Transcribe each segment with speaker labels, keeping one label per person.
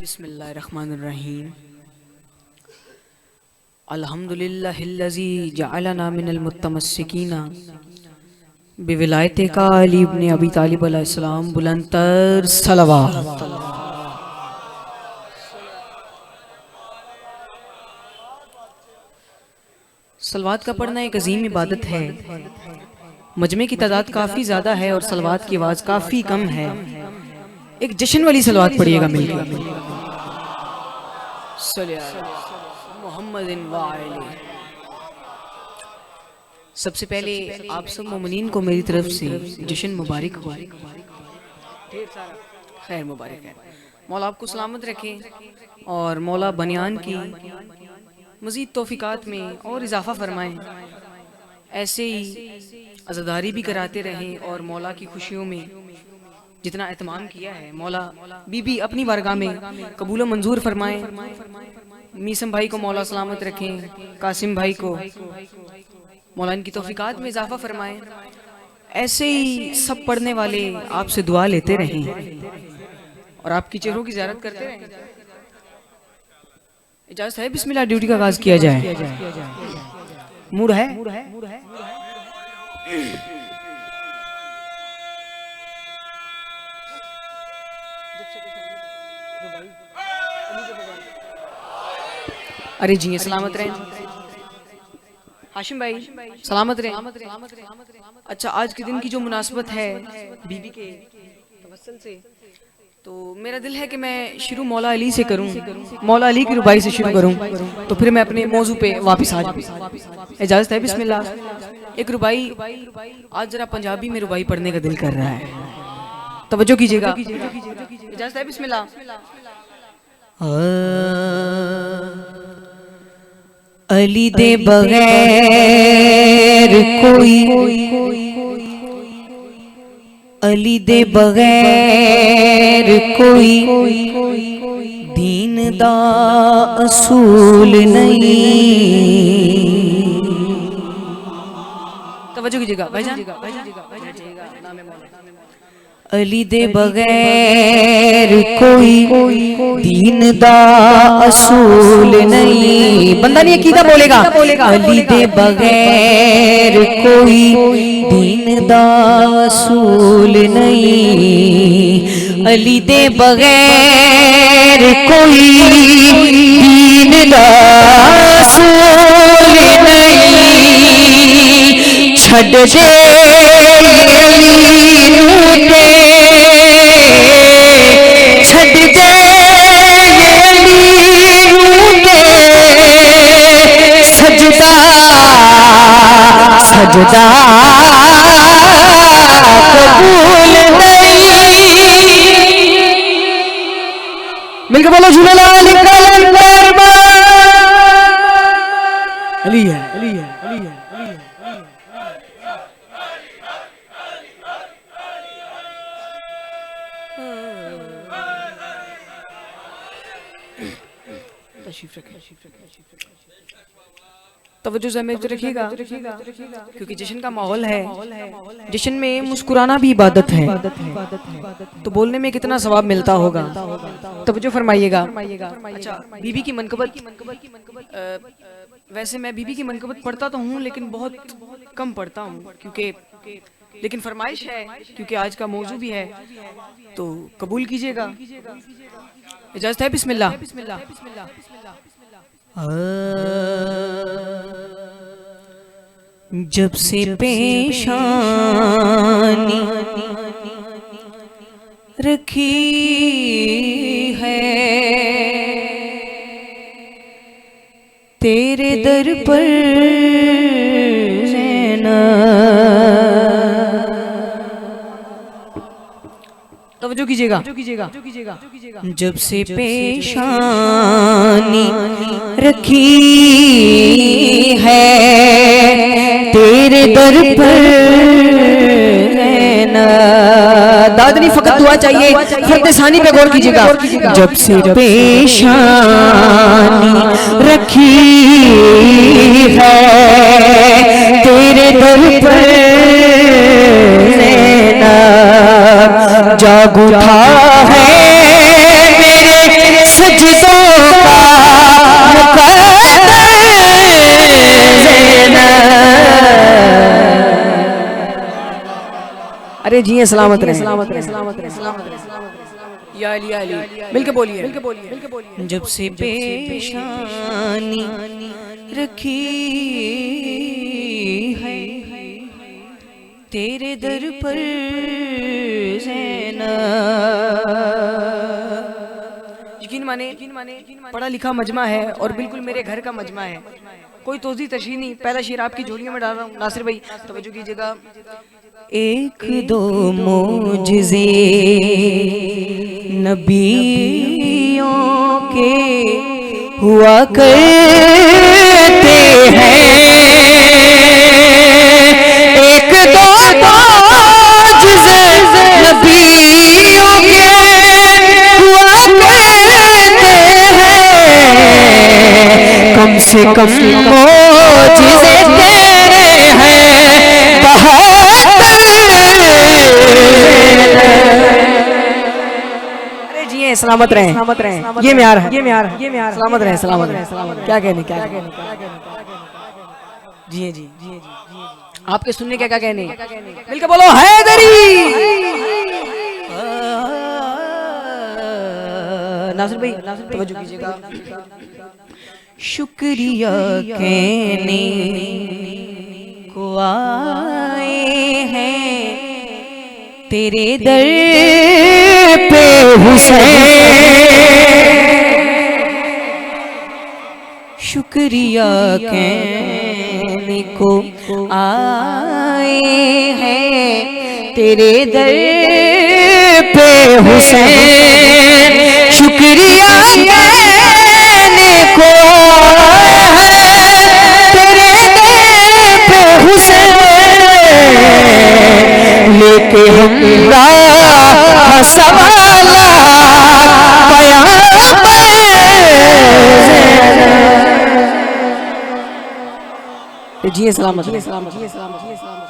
Speaker 1: बिस्मिल्लाहिर्रहमानिर्रहीम। अल्हम्दुलिल्लाहिल्लज़ी जअलना मिनल मुत्तमस्सिकीना बिविलायते का अली इब्न अबी तालिब अलैहिस्सलाम। बुलंदतर सलवात। सलवात का पढ़ना एक अजीम इबादत है। मजमे की तादाद काफ़ी ज़्यादा है और सलवात की आवाज़ काफ़ी कम है। एक जश्न वाली सलवात पढ़िएगा मिलकर। सबसे पहले आप सब मोमिनीन को मेरी तरफ से जश्न मुबारक हो, खैर मुबारक है। मौला आपको सलामत रखे और मौला बनियान की मज़ीद तौफीकात में और इजाफा फरमाएं। ऐसे ही अज़ादारी भी कराते रहें और मौला की खुशियों में जितना एहतमाम किया है मौला बीबी अपनी बारगाह में कबूल मंजूर फरमाएं। मीसम भाई को मौला सलामत रखें, कासिम भाई को मौला इनकी तौफीकात में इजाफा फरमाएं। ऐसे ही सब पढ़ने वाले आपसे दुआ लेते रहें और आपकी चेहरों की ज़ियारत करते रहें। इजाज़त है बिस्मिल्लाह ड्यूटी का आगाज़ किया जाए। मूड है? अरे जी सलामत रहें। हाशिम भाई सलामत रहें। अच्छा, आज के दिन की जो मुनासबत है बीबी के तवस्सुल से, तो मेरा दिल है कि मैं शुरू मौला अली से करूं, मौला अली की रुबाई से शुरू करूं, तो फिर मैं अपने मौजू पे वापस आ जाऊं। इजाज़त है बिस्मिल्लाह। एक रुबाई, आज जरा पंजाबी में रुबाई पढ़ने का दिल कर रहा है, तवज्जो कीजिएगा। इजाज़त है बिस्मिल्लाह। अली दे बगैर कोई, अली दे बगैर कोई दीन दा असूल नहीं। तवज्जो कीजिएगा भाईजान। अली दे बगैर कोई दीन दा असूल नहीं। बंदा नहीं अकीदा बोलेगा। अली दे बगैर कोई दीन दा असूल नहीं। अली दे बगैर कोई दीन दा असूल नहीं। छड़ दे सजदा कबूल नहीं। मिलकर बोलो झूलेलाल अली है, अली है, अली है, अली है। तशरीफ रखें, तवज्जो से मेरे रखिएगा, क्योंकि जश्न का माहौल है। जश्न में मुस्कुराना भी इबादत है, तो बोलने में कितना सवाब मिलता होगा। तवज्जो फरमाइएगा। अच्छा, बीबी की मनकबत, वैसे मैं बीबी की मनकबत पढ़ता तो हूँ लेकिन बहुत कम पढ़ता हूँ, क्योंकि लेकिन फरमाइश है, क्योंकि आज का मौजू भी है, तो कबूल कीजिएगा। इजाज़त है बिस्मिल्लाह। जब से पेशानी रखी है तेरे दर पर तवज्जो कीजिएगा। जब से पेशानी रखी है तेरे दर पर रहना। दाद नहीं, फकत दुआ चाहिए। फर्द सानी पे गौर कीजिएगा। जब से पेशानी रखी है तेरे दर पर रहना। जागू था है मेरे अरे जी सलामत रहे, सलामत रहे, सलामत रहे, सलामत रहे। या अली, या अली, मिलके बोलिए, मिलके बोलिए, मिलके बोलिए। जब से पेशानी रखी है तेरे दर पर ज़ैनब, यकीन माने पढ़ा लिखा मजमा है और बिल्कुल मेरे घर का मजमा है, कोई तोज़ी तशरीह नहीं। पहला शेर आपकी झोलियों में डाल रहा हूँ। नासिर भाई तवज्जो कीजिएगा। एक दो मोजिज़े नबियों के हुआ करते हैं, एक दो मोजिज़े नबियों के हुआ करते हैं, कम से कम मोजिज़े तेरे हैं बहत्तर। अरे जी सलामत रहे, सलामत रहे। ये म्यार है, ये म्यार है, ये म्यार। सलामत रहे, सलामत रहे, सलामत। क्या कहने, क्या कहने, जी जी जी जी आपके सुनने क्या क्या कहने, मिलकर बोलो हैदरी। नासिर भाई तवज्जो कीजिएगा। शुक्रिया कहने को आए हैं तेरे दर पे हुसैन, शुक्रिया कहने को आए हैं तेरे दर पे हुसैन, शुक्रिया कहने को आए हैं तेरे दर पे हुसैन, लेके हमरा सवाला जी सलामत, जी सलामत, जी सलामत, जी सलामत।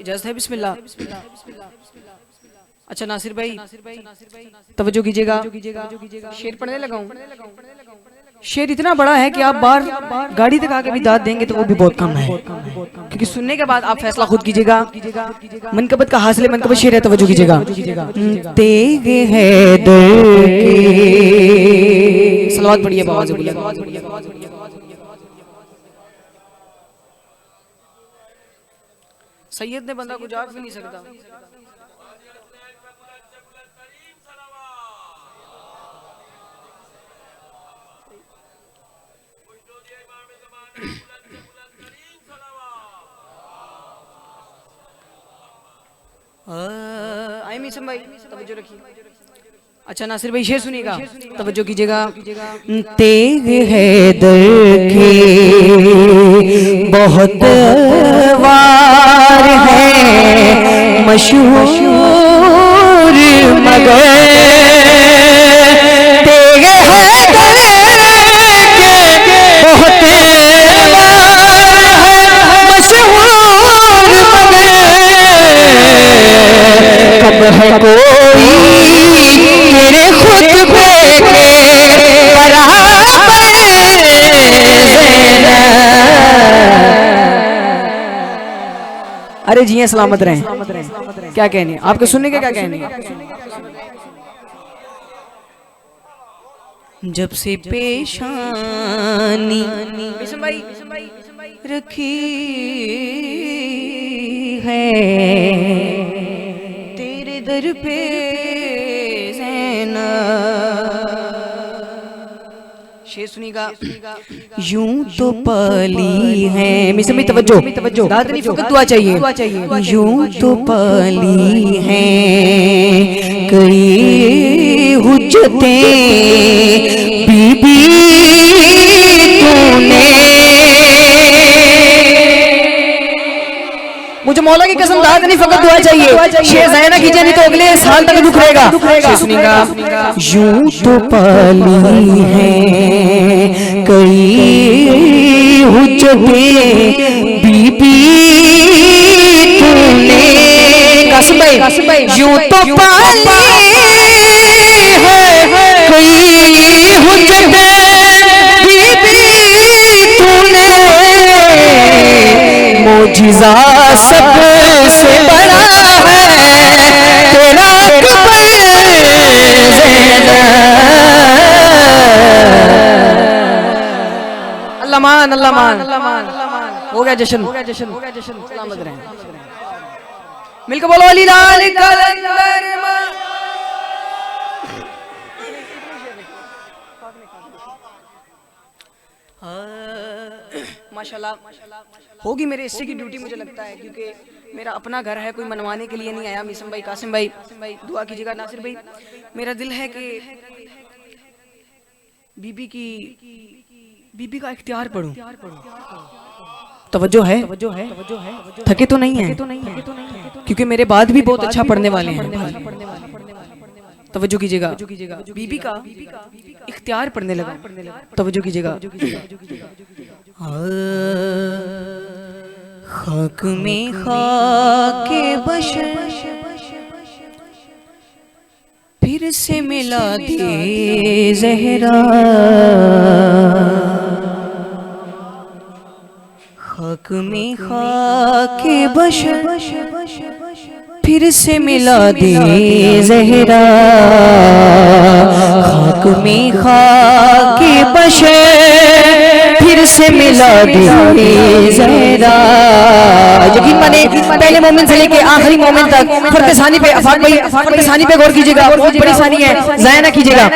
Speaker 1: इजाज़त है, बिस्मिल्लाह। अच्छा नासिर भाई तवज्जो कीजिएगा, शेर पढ़ने लगा हूँ। शेर इतना बड़ा है कि आप बाहर गाड़ी तक आके भी दाद देंगे तो वो भी बहुत कम है, क्योंकि सुनने के बाद आप फैसला खुद कीजिएगा। मनकबत का हासिल मनकबत शेर है, तवज्जो कीजिएगा। तेग है दर के सलावत पढ़िए बाबा से बोलिए। सैयद ने बंदा कुछ आग भी नहीं सकता। आई मिसम भाई तवज्जो रखिए। अच्छा नासिर भाई शेर सुनिएगा, तवज्जो कीजिएगा। तेग है दर के बहुत वार है मशहूर, मगर तेग है दर के बहुत वार है मशहूर, मगर कब है कोई तेरे खुतबे के बराबर ज़ैनब। अरे जी सलामत रहें, क्या कहने आपके सुनने के, क्या कहने। जब से पेशानी रखी है तेरे दर पे शेर सुनिएगा। यूं तो पली है, मिसम में तवज्जो, दाद नहीं फकत दुआ चाहिए। यूं तो पली है कई हुज्जतें बीबी तूने, मुझे मौला की कसम दाद नहीं फकत दुआ चाहिए। शेर ज़ायना कीजिए नहीं तो अगले साल तक दुख रहेगा। सुनिएगा।
Speaker 2: यूं तो पाली है कई हुज्जतें बीबी तूने,
Speaker 1: कासिम भाई
Speaker 2: यूं तो पाली है कई हुज्जतें बीबी तूने, मोजिज़ा सबसे बड़ा है तेरा अकबर ज़ैनब।
Speaker 1: अल्लाह मान हो गया जश्न सलामत रहें। मिलकर बोलो अली लाल कलंदर माशाल्लाह होगी मेरे हिस्से की ड्यूटी मुझे लगता है, क्योंकि मेरा अपना घर है, कोई मनवाने के लिए नहीं आया। मिसम भाई, कासिम भाई दुआ कीजिएगा। नासिर भाई मेरा दिल है कि बीबी का इख्तियार पढ़ूं। तवज्जो है, थके तो नहीं है, क्योंकि मेरे बाद भी बहुत अच्छा पढ़ने वाले हैं। तवज्जो कीजिएगा। बीबी का इख्तियार पढ़ने लगा। तवज्जो कीजिएगा।
Speaker 2: खाक में खाके बशर फिर से मिला दे ज़हरा, खाक में खाके बशर फिर से मिला दे ज़हरा, खाक में खाके बशर फिर से मिला दे ज़हरा। यकीन माने पहले मोमिन से लेके आखिरी मोमिन तक फर्द सानी पे अफाक भाई फर्द सानी पे गौर कीजिएगा, बहुत बड़ी सानी है, ज़ाया ना कीजिएगा।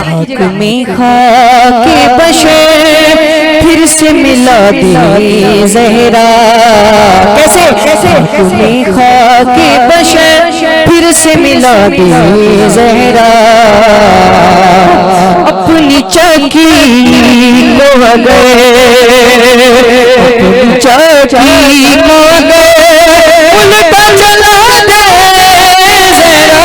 Speaker 2: खाक में खाके बशर फिर से मिला दे ज़हरा, कैसे खाक में खाके बशर फिर से मिला दे ज़हरा, अपनी चकी को अगर अपनी चकी को अगर उल्टा चला दे ज़हरा।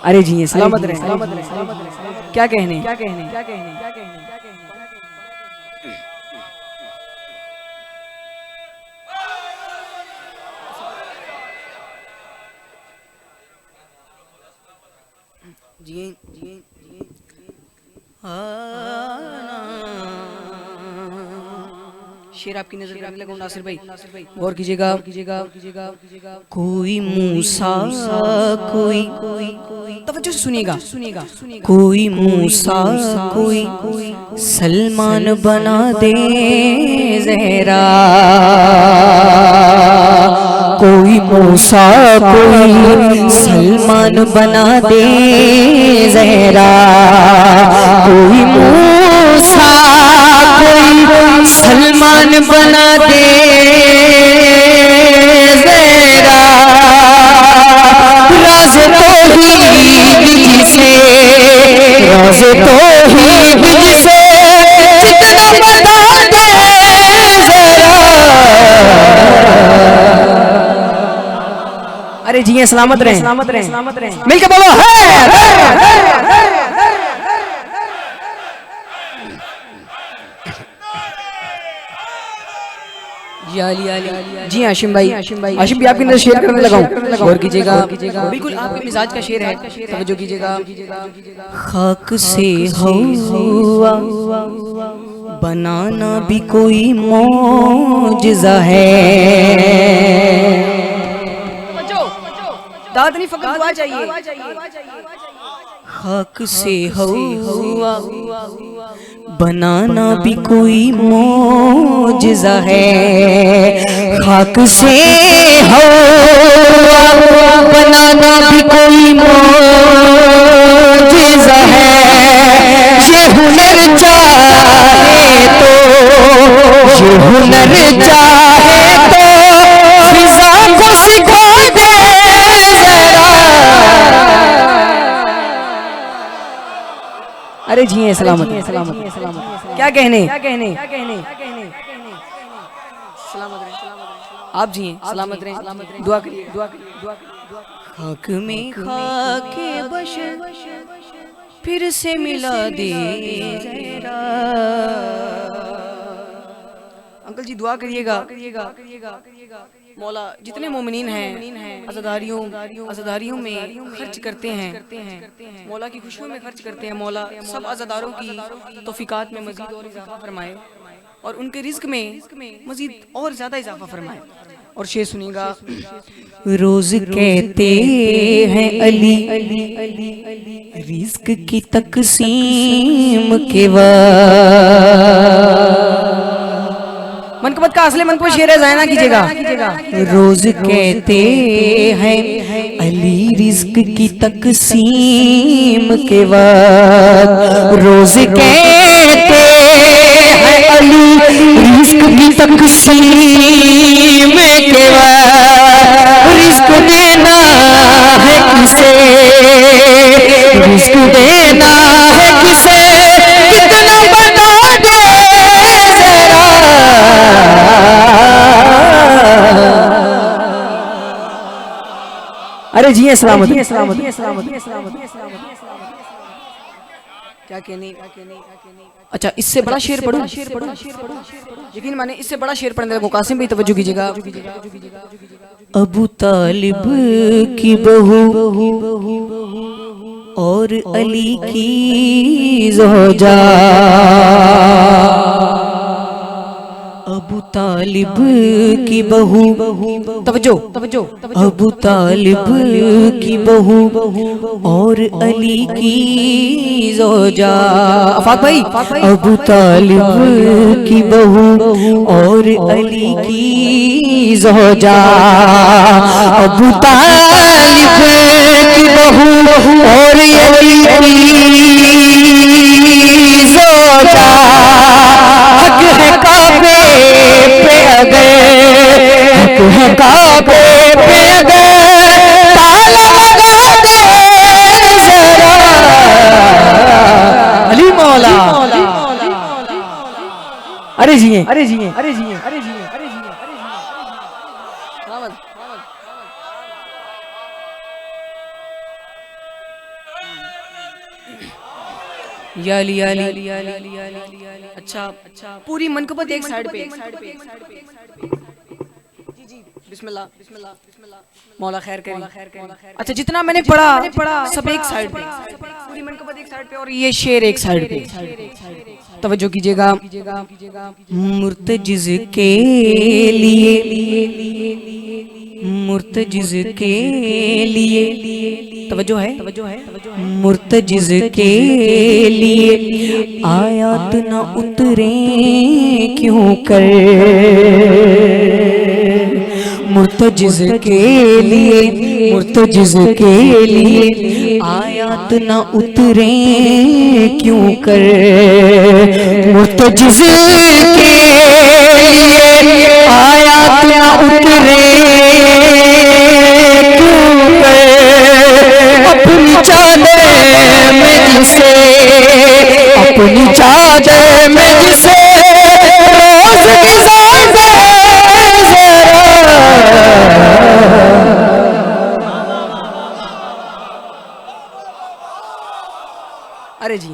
Speaker 1: अरे जी सलामत रहे। क्या कहने जी शेर आपकी नजर करने लगा नासिर भाई, गौर कीजिएगा।
Speaker 2: कोई मूसा कोई
Speaker 1: तवज्जो से सुनिएगा।
Speaker 2: कोई मूसा कोई सलमान बना दे ज़हरा, कोई मूसा कोई सलमान बना दे ज़हरा, कोई मूसा कोई सलमान बना दे ज़हरा, राज़ तौहीद से राज़ तौहीद से जितना बता दे ज़रा।
Speaker 1: अरे जी सलामत रहे। मिलके बोलो है। जी आशिम भाई आपकी नजर शेयर करने लगा हूं, गौर कीजिएगा। बिल्कुल आपके मिजाज का शेर है, तवज्जो कीजिएगा।
Speaker 2: खाक से हुआ बनाना भी कोई मौजिज़ा है,
Speaker 1: दाद नहीं फकत दुआ चाहिए।
Speaker 2: खाक से हुआ बनाना भी कोई मौजिज़ा है, खाक से हुआ बनाना भी कोई मौजिज़ा है, ये हुनर चाहे तो ये हुनर चाहे तो फिज़ा को सिखा दे ज़रा। अरे जी सलामत सलामत। क्या कहने
Speaker 1: सलामत रहें, आप जिए सलामत रहें, दुआ करिए, दुआ करिए, दुआ करिए। खाक में खाके बशर फिर से मिला दे जरा। अंकल जी दुआ करिएगा, मौला जितने मोमिनीन हैं अज़ादारियों में खर्च करते हैं, मौला की खुशियों में खर्च करते हैं, मौला सब अज़ादारों की तौफीकात में मज़ीद और इजाफा फरमाए और उनके रिज़्क में मज़ीद और ज़्यादा इजाफा फरमाए। और शेर सुनिएगा।
Speaker 2: रोज कहते हैं अली रिस्क की तकसीम के वक्त। मनकबत का असली मनकबत शेर है, ज़ाया ना कीजिएगा। रोज कहते हैं अली रिस्क की तकसीम के वक्त। रोज कहते हैं अली रिस्क की तकसीम के वक्त। रिस्क देना है किसे, रिस्क देना है किसे, कितना बता दे जरा। अरे जी सलामत।
Speaker 1: क्या कहने। अच्छा इससे बड़ा शेर पढ़ूं? यकीन माने इससे बड़ा शेर पढ़ने लगा। कासिम भाई तवज्जो कीजिएगा।
Speaker 2: अबू तालिब की बहू और अली की ज़ौजा। अबू तालिब की बहू, तवज्जो, अबू तालिब की बहू और अली की ज़ौजा। अफाक भाई, अबू तालिब की बहू और अली की ज़ौजा। अबू तालिब की बहू और अली की ज़ौजा। हक है काबे पे अगर, हक है काबे पे अगर ताला लगा दे जरा। अली मौला। अरे जी
Speaker 1: या अली, या अली। अच्छा पूरी मनकबत एक साइड पे। बिस्मिल्लाह बिस्मिल्लाह मौला खैर करे। अच्छा जितना मैंने पढ़ा सब एक साइड पे, पूरी मनकबत एक साइड पे और ये शेर एक साइड पे। तवज्जो कीजिएगा।
Speaker 2: मुर्तजिज़ के लिए, मुर्तजिज़ के लिए,
Speaker 1: तवज्जो है,
Speaker 2: मुर्तजिज़ के लिए आयात न उतरे क्यों कर। मुर्तजिज़ के लिए, मुर्तजिज़ के लिए आयात न उतरे क्यों कर। मुर्तजिज़ के लिए आयात न उतरे क्यों कर। अपनी चादर में जिसे, अपनी चादर में जिसे रोज गुजार दे जरा।
Speaker 1: अरे जी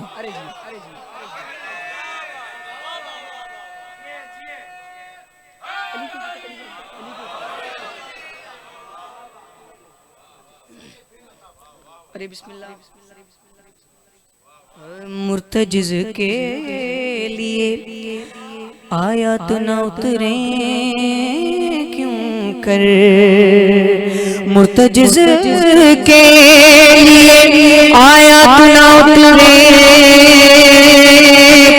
Speaker 1: अरे बिस्मिल्लाह।
Speaker 2: मुर्तजिज़ के लिए आयत न उतरे क्यों कर। मुर्तजिज़ के लिए आयत न उतरे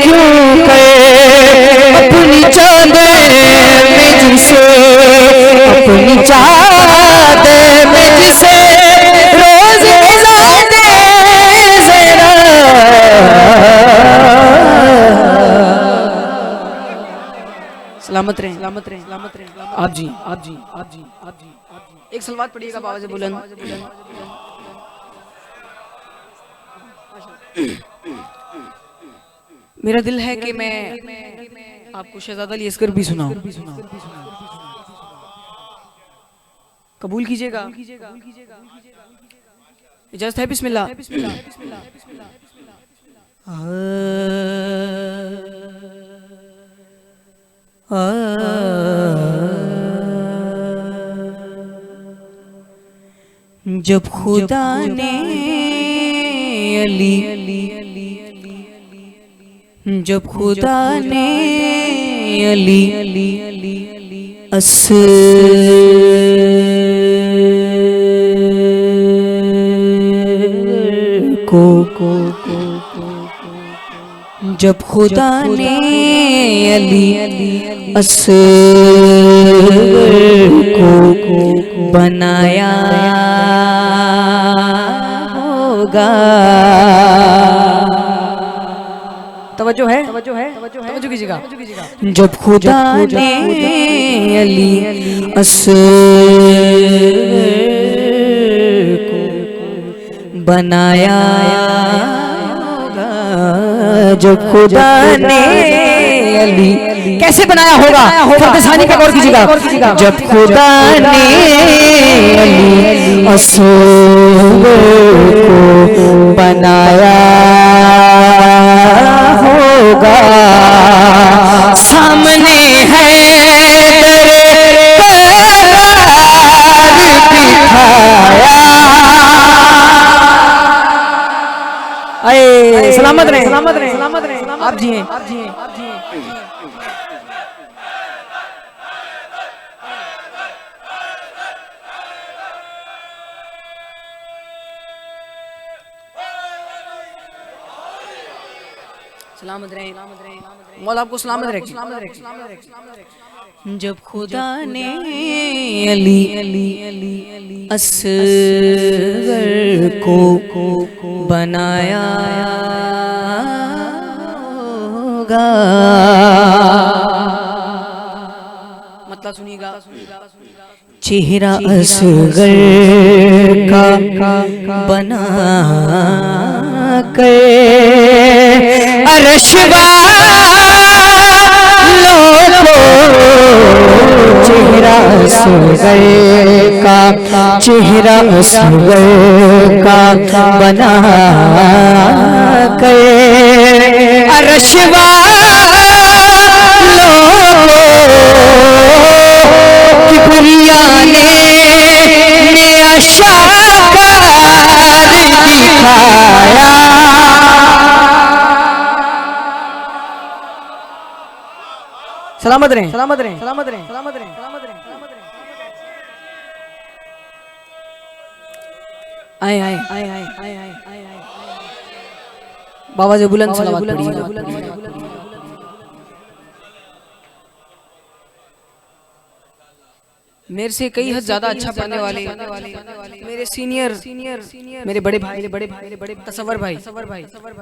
Speaker 2: क्यों कर। अपनी चादर में जिसे, अपनी चादर में जिसे रोज गुजार दे जरा।
Speaker 1: सलामत रहें, आप जी। एक सलवात पढ़िएगा बाबा से बुलंद। मेरा दिल है कि मैं आपको शहजादा अली असगर भी सुनाऊं। कबूल कीजिएगा, इजाजत है? बिस्मिल्लाह। जब खुदा ने अली, जब खुदा ने अली असगर को, जब खुदा ने अली असगर को बनाया होगा। तवज्जो है, तवज्जो कीजिएगा। जब खुदा ने अली असगर को बनाया होगा, जब खुदा ने अली कैसे बनाया होगा? फरकसानी पे गौर कीजिएगा। जब खुदा ने अली असगर को बनाया होगा, सामने है दिखाया। सलामत रहे, सलामत रहे, सलामत रहे। आप जी हैं, आप जी हैं, आप जी हैं। सलामत रहे, मौला आपको सलामत रखे। जब खुदा ने अली असगर को बनाया होगा, मतलब सुनिएगा। चेहरा असगर का बना कर अर्श वालों को, चेहरा असगर का, चेहरा असगर का बना कर अर्श वालों को किबरिया ने अशाकार दिखाया। सलामत रहें, सलामत रहें, सलामत रहें, सलामत रहें, सलामत रहें। आए आए आए आए आए आए आए बाबा जी बुलंद सलावत पढ़िएगा। मेरे से कई हद ज्यादा अच्छा पढ़ने वाले मेरे सीनियर, मेरे बड़े भाई, बड़े तसव्वुर भाई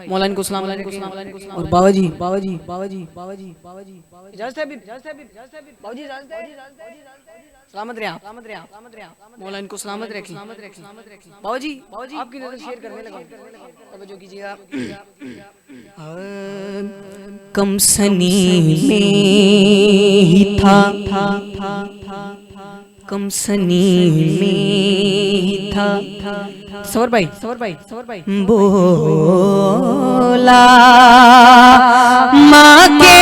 Speaker 1: मौलाना को सलाम और बाबा जी, बाबा जी, बाबा जी, बाबा जी, बाबा जी, इजाजत है, बाबा जी इजाजत है। सलामत रहे आप, मौलाना को सलामत रखें। बाबा जी, आपकी नजर शेयर करने लगा, तवज्जो कीजिएगा। कम सनी में ही था, कम सनी में ही था, सवर भाई, सवर भाई, सवर भाई बोला माँ के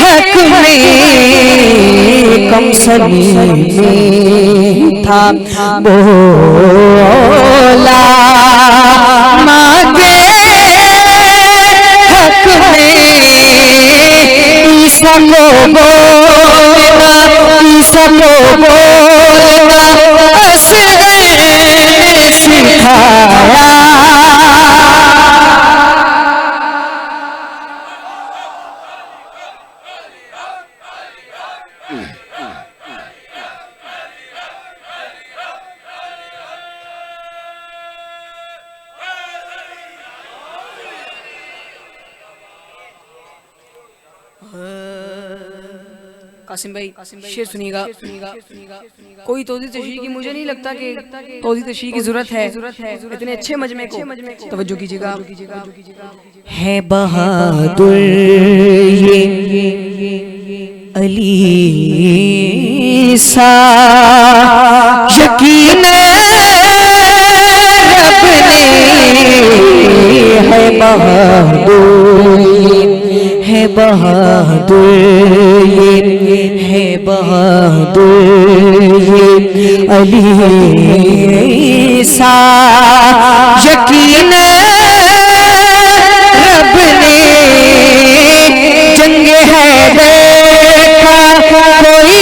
Speaker 1: हक में, कम सनी में था बोला माँ के हक में, ईसा को बोलना, ईसा को बोलना असगर ने सिखाया। कासिम भाई शेर सुनिएगा। कोई तौज़ीह तशरीह की मुझे नहीं लगता कि तौज़ीह तशरीह की जरूरत है इतने अच्छे मजमे को। तवज्जो कीजिएगा।
Speaker 2: है बहादुर ये अली सा यकीन रब ने, है बहादुर है बहादुर ये है बहादुर ये अली सा यकीन रब ने जंग है देखा कोई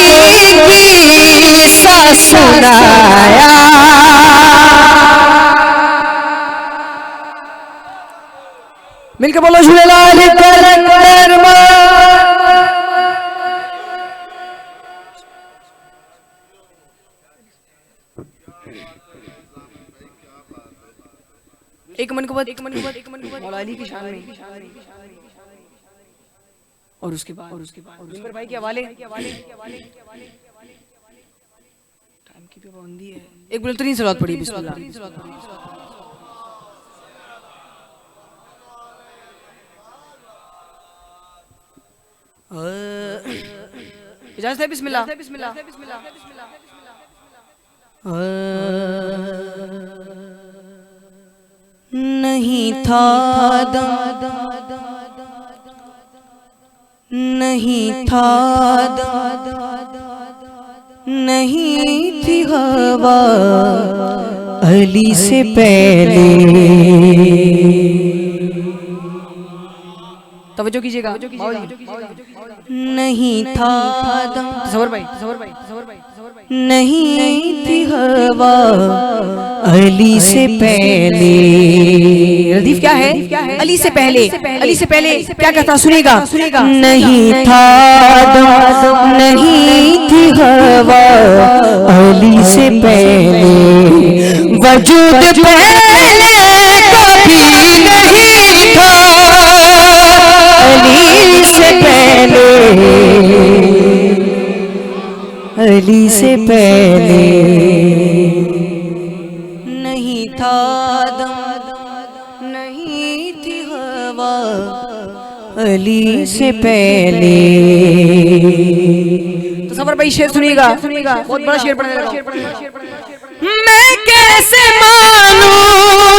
Speaker 2: किस्सा सुनाया।
Speaker 1: मिलकर बोलो झूलेलाल एक मन के बाद मौला अली की शान में और उसके बाद मिंबर भाई के हवाले टाइम की पाबंदी है। एक बुलंदतरीन सलावत पढ़िए बिस्मिल्लाह। इजाज़त है बिस्मिल्लाह।
Speaker 2: नहीं था दम नहीं था दम नहीं थी हवा अली से पहले।
Speaker 1: तवज्जो कीजिएगा।
Speaker 2: नहीं था दम
Speaker 1: तसव्वुर भाई
Speaker 2: नहीं थी हवा अली से पहले। रदीफ क्या है? अली से पहले क्या कहता सुनेगा। नहीं था दम नहीं थी हवा अली से पहले वजूद पहले कभी नहीं था अली से पहले अली से पहले नहीं था दम नहीं थी हवा अली से पहले।
Speaker 1: तो सफर भाई शेर सुनिएगा। बहुत बड़ा शेर पढ़ने लगा।
Speaker 2: मैं कैसे मानूं